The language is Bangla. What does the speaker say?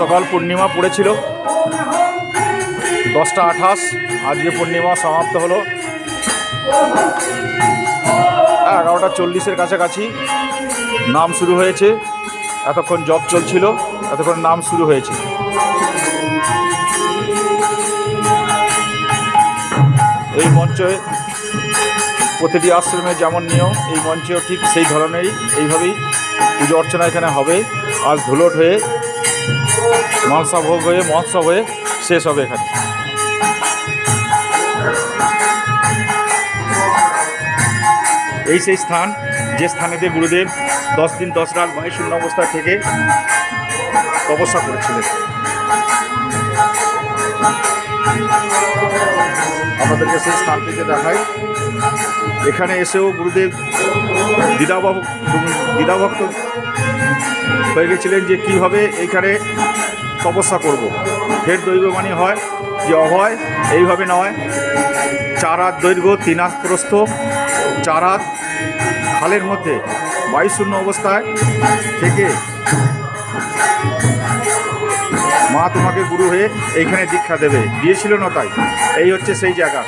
গতকাল পূর্ণিমা পড়েছিল 10টা 28, আজকে পূর্ণিমা সমাপ্ত হলো 11টা 40-এর কাছাকাছি। নাম শুরু হয়েছে, এতক্ষণ জপ চলছিল, এতক্ষণ নাম শুরু হয়েছে। এই মঞ্চে প্রতিটি আশ্রমে যেমন নিয়ম, এই মঞ্চেও ঠিক সেই ধরনেরই এইভাবেই পুজো অর্চনা এখানে হবে। আজ ধুলোট হয়ে মানসা ভোগ হয়ে মহোৎসব হয়ে শেষ হবে এখানে। এই সেই স্থান, যে স্থানেতে গুরুদেব 10 দিন 10 রাত বায়ু শূন্য অবস্থায় থেকে তপস্যা করেছিলেন। আমাদেরকে সেই স্থানটিকে দেখায়। এখানে এসেও গুরুদেব দ্বিধাভক্ত হয়ে গেছিলেন যে কীভাবে এইখানে তপস্যা করব। ফের দৈববাণী হয় যে অভয় এইভাবে নয়, 4 হাত দৈর্ঘ্য 3 হাত প্রস্থ, 4 হাত খালের মধ্যে বায়ুশূন্য অবস্থায় থেকে মা তোমাকে গুরু হয়ে এইখানে দীক্ষা দেবে, দিয়েছিল না? তাই এই হচ্ছে সেই জায়গা।